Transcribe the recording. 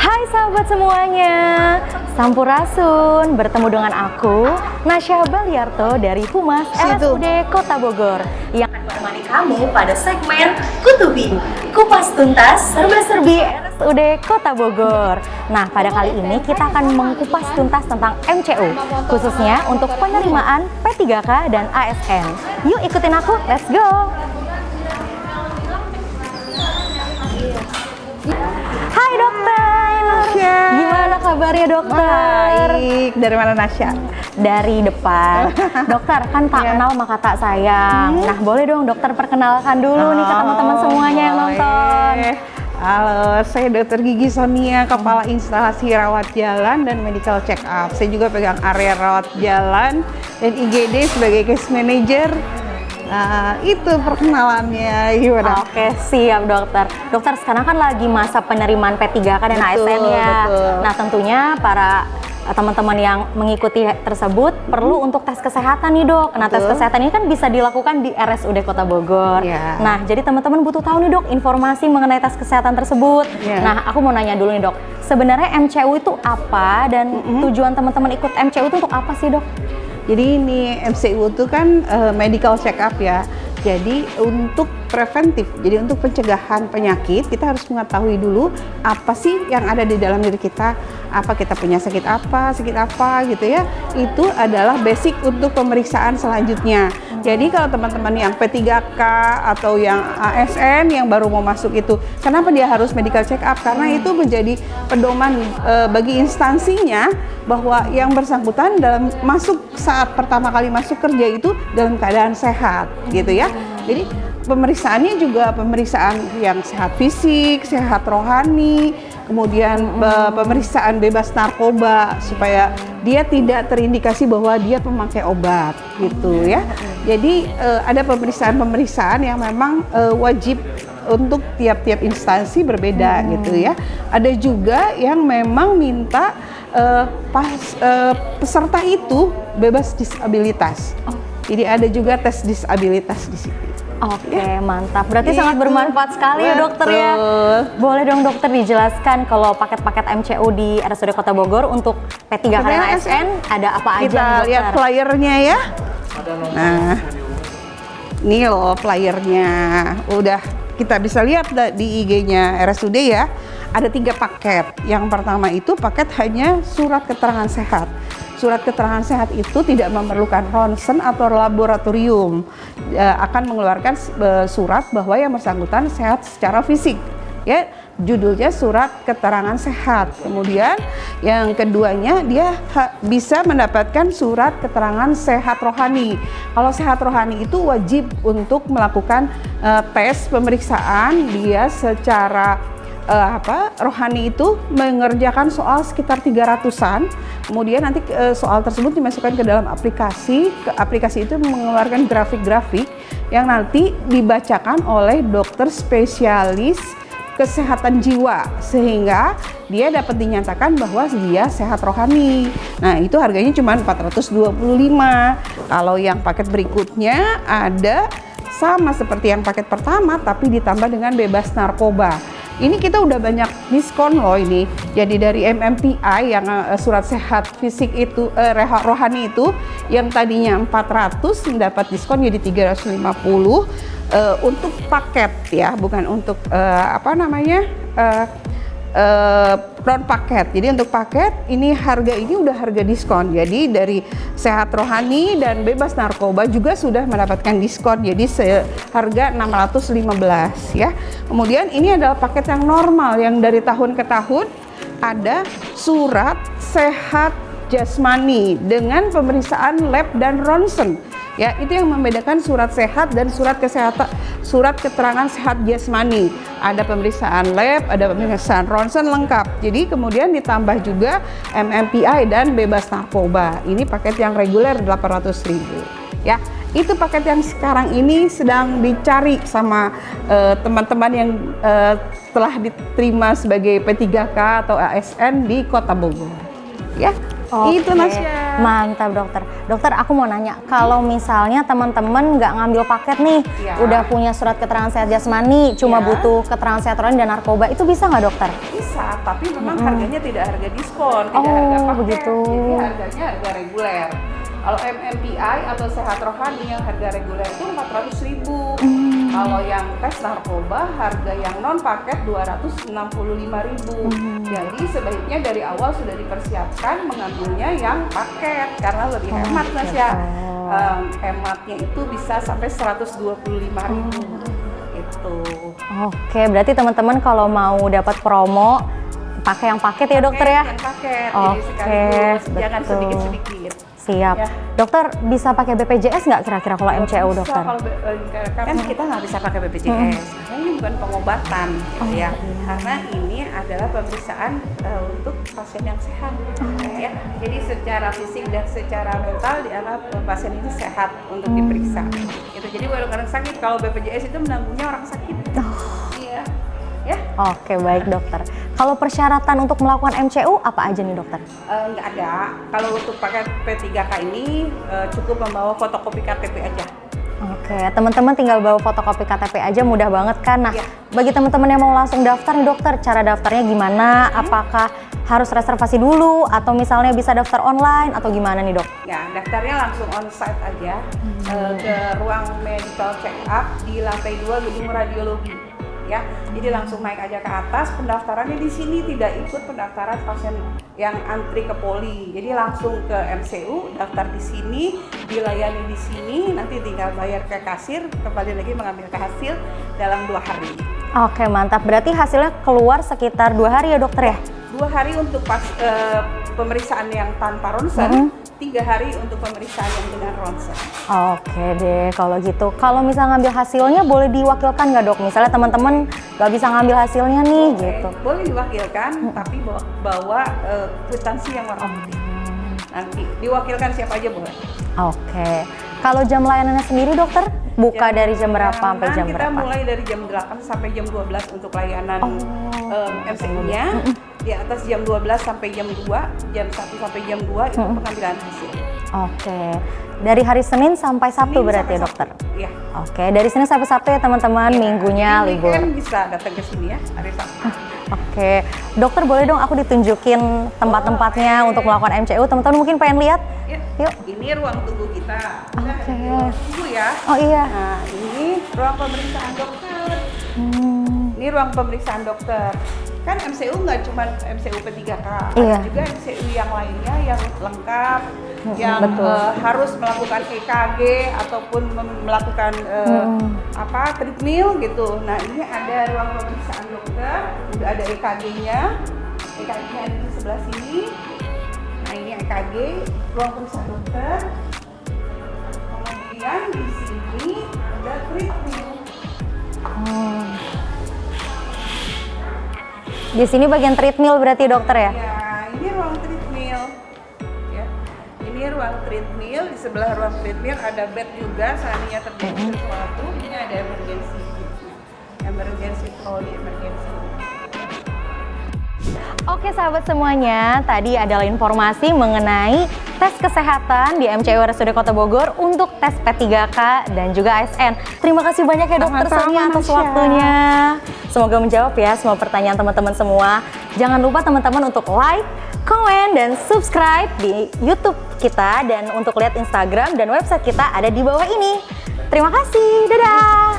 Hai sahabat semuanya, Sampurasun, bertemu dengan aku Nasya Baliarto dari Humas RSUD Kota Bogor yang akan menemani kamu pada segmen Kutubi, kupas tuntas serba-serbi RSUD Kota Bogor. Nah, pada kali ini kita akan mengupas tuntas tentang MCU, khususnya untuk penerimaan P3K dan ASN. Yuk ikutin aku, let's go! Hai dokter, gimana kabarnya dokter? Baik, dari mana Nasya? Dari depan. Dokter, kan tak kenal maka tak sayang. Nah, boleh dong dokter perkenalkan dulu nih ke teman-teman semuanya yang nonton. Halo, saya Dr. Gigi Sonia, Kepala Instalasi Rawat Jalan dan Medical Check Up. Saya juga pegang area rawat jalan dan IGD sebagai case manager. Nah, itu perkenalannya, gimana? Oke, siap dokter. Dokter, sekarang kan lagi masa penerimaan P3K dan ASN ya. Betul. Nah, tentunya para teman-teman yang mengikuti tersebut perlu untuk tes kesehatan nih dok. Nah, tes kesehatan ini kan bisa dilakukan di RSUD Kota Bogor. Ya. Nah, jadi teman-teman butuh tahu nih dok informasi mengenai tes kesehatan tersebut. Ya. Nah, aku mau nanya dulu nih dok, sebenarnya MCU itu apa dan tujuan teman-teman ikut MCU itu untuk apa sih dok? Jadi ini MCU itu kan medical check up ya. Jadi untuk preventif, jadi untuk pencegahan penyakit kita harus mengetahui dulu apa sih yang ada di dalam diri kita, apa kita punya sakit apa gitu ya. Itu adalah basic untuk pemeriksaan selanjutnya. Jadi kalau teman-teman yang P3K atau yang ASN yang baru mau masuk itu, kenapa dia harus medical check up? Karena itu menjadi pedoman bagi instansinya bahwa yang bersangkutan dalam saat pertama kali masuk kerja itu dalam keadaan sehat gitu ya. Jadi pemeriksaannya juga pemeriksaan yang sehat fisik, sehat rohani, kemudian pemeriksaan bebas narkoba supaya dia tidak terindikasi bahwa dia pemakai obat gitu ya. Jadi ada pemeriksaan-pemeriksaan yang memang wajib untuk tiap-tiap instansi berbeda gitu ya. Ada juga yang memang minta peserta itu bebas disabilitas. Jadi ada juga tes disabilitas di sini. Oke, mantap. Berarti sangat bermanfaat sekali ya dokter ya. Boleh dong dokter dijelaskan kalau paket-paket MCU di RSUD Kota Bogor untuk P3K dan ASN ada apa aja nih, Kita dokter? lihat flyernya ya. Nah, ini loh flyernya. Udah kita bisa lihat di IG-nya RSUD ya. Ada 3 paket. Yang pertama itu paket hanya surat keterangan sehat. Surat keterangan sehat itu tidak memerlukan ronsen atau laboratorium, akan mengeluarkan surat bahwa yang bersangkutan sehat secara fisik. Ya, judulnya surat keterangan sehat. Kemudian yang keduanya dia bisa mendapatkan surat keterangan sehat rohani. Kalau sehat rohani itu wajib untuk melakukan tes pemeriksaan dia secara rohani itu mengerjakan soal sekitar 300-an. Kemudian nanti soal tersebut dimasukkan ke dalam aplikasi. Aplikasi itu mengeluarkan grafik-grafik yang nanti dibacakan oleh dokter spesialis kesehatan jiwa sehingga dia dapat dinyatakan bahwa dia sehat rohani. Nah, itu harganya cuma 425. Kalau yang paket berikutnya ada sama seperti yang paket pertama tapi ditambah dengan bebas narkoba. Ini kita udah banyak diskon loh ini. Jadi dari MMPI yang surat sehat fisik itu rohani itu yang tadinya 400 mendapat diskon jadi 350 untuk paket ya, bukan untuk non paket. Jadi untuk paket ini harga ini udah harga diskon. Jadi dari sehat rohani dan bebas narkoba juga sudah mendapatkan diskon. Jadi seharga 615 ya. Kemudian ini adalah paket yang normal yang dari tahun ke tahun ada surat sehat jasmani dengan pemeriksaan lab dan ronsen. Ya, itu yang membedakan surat sehat dan surat kesehatan, surat keterangan sehat jasmani. Ada pemeriksaan lab, ada pemeriksaan ronsen lengkap. Jadi kemudian ditambah juga MMPI dan bebas narkoba. Ini paket yang reguler 800.000. Ya, itu paket yang sekarang ini sedang dicari sama teman-teman yang telah diterima sebagai P3K atau ASN di Kota Bogor. Ya. Itu Nasya. Mantap dokter. Dokter, aku mau nanya, kalau misalnya teman-teman nggak ngambil paket nih, Iya. udah punya surat keterangan sehat jasmani, cuma Iya. butuh keterangan sehat rohani dan narkoba, itu bisa nggak dokter? Bisa, tapi memang harganya tidak harga diskon, tidak Oh, harga paket. begitu. Jadi harganya harga reguler. Kalau MMPI atau sehat rohani yang harga reguler itu 400.000. Kalau yang tes narkoba harga yang non paket 265.000. Jadi sebaiknya dari awal sudah dipersiapkan mengambilnya yang paket karena lebih hemat Mas ya. Hematnya itu bisa sampai 125.000. Itu. Oke, berarti teman-teman kalau mau dapat promo, pakai yang paket ya dokter ya? Yang paket, Oke, jadi sekaligus, jangan betul. sedikit-sedikit. Siap. Ya. Dokter, bisa pakai BPJS nggak kira-kira kalau MCU Bisa, dokter? kalau kan kita nggak bisa pakai BPJS, karena ini bukan pengobatan, ya. Karena ini adalah pemeriksaan untuk pasien yang sehat, ya. Jadi secara fisik dan secara mental dianggap pasien ini sehat untuk diperiksa. Itu jadi kalau orang sakit, kalau BPJS itu menanggungnya orang sakit. Iya. Ya. Oke, baik dokter. Kalau persyaratan untuk melakukan MCU apa aja nih dokter? Nggak ada. Kalau untuk pakai P3K ini cukup membawa fotokopi KTP aja. Oke, teman-teman tinggal bawa fotokopi KTP aja, mudah banget kan? Nah, Iya. bagi teman-teman yang mau langsung daftar nih dokter, cara daftarnya gimana? Apakah harus reservasi dulu atau misalnya bisa daftar online atau gimana nih dok? Ya, daftarnya langsung on-site aja ke ruang medical check-up di lantai 2 gedung radiologi. Ya, jadi langsung naik aja ke atas. Pendaftarannya di sini tidak ikut pendaftaran pasien yang antri ke poli. Jadi langsung ke MCU, daftar di sini, dilayani di sini, nanti tinggal bayar ke kasir, kembali lagi mengambil ke hasil dalam 2 hari. Oke, mantap. Berarti hasilnya keluar sekitar 2 hari ya dokter ya? 2 hari untuk pemeriksaan yang tanpa ronsen, 3 hari untuk pemeriksaan yang dengan ronsen. Oke deh, kalau gitu. Kalau misalnya ngambil hasilnya boleh diwakilkan nggak dok? Misalnya teman-teman nggak bisa ngambil hasilnya nih, gitu. Boleh diwakilkan, tapi bawa kwitansi yang warna putih. Nanti diwakilkan siapa aja boleh. Oke. Kalau jam layanannya sendiri dokter? Buka dari jam berapa sampai jam kita berapa? mulai dari jam 8 sampai jam 12 untuk layanan MCU-nya. Di atas jam 12 sampai jam 2, jam 1 sampai jam 2 itu pengambilan hasil. Oke. Dari hari Senin sampai Sabtu Senin berarti sampai ya dokter? Sabtu. Iya. Oke, dari Senin sampai Sabtu ya teman-teman, minggunya Jadi libur. weekend bisa datang ke sini ya, hari Sabtu. Oke, dokter boleh dong aku ditunjukin tempat-tempatnya untuk melakukan MCU. Teman-teman mungkin pengen lihat? Ya. Yuk. Ini ruang tunggu kita. Oke. Ini ruang tunggu ya. Oh iya. Nah, ini ruang pemeriksaan dokter. Ini ruang pemeriksaan dokter. Kan MCU nggak cuma MCU P3K, Iya. ada juga MCU yang lainnya yang lengkap, yang betul. harus melakukan EKG ataupun melakukan treadmill gitu. Nah, ini ada ruang pemeriksaan dokter, udah ada EKG-nya. EKG-nya ada di sebelah sini. Nah, ini EKG, ruang pemeriksaan dokter. Kemudian di sini ada treadmill. Di sini bagian treadmill berarti dokter ya? Ya, ini ruang treadmill. Ya. Ini ruang treadmill, di sebelah ruang treadmill ada bed juga, seandainya terjadi sesuatu. Ini ada emergency kitnya. Emergency trolley, emergency. Oke sahabat semuanya, tadi adalah informasi mengenai tes kesehatan di MCU RSUD Kota Bogor untuk tes P3K dan juga ASN. Terima kasih banyak ya dokter Sama-sama, Sonia atas Nasya. waktunya. Semoga menjawab ya semua pertanyaan teman-teman semua. Jangan lupa teman-teman untuk like, komen, dan subscribe di YouTube kita. Dan untuk lihat Instagram dan website kita ada di bawah ini. Terima kasih, dadah!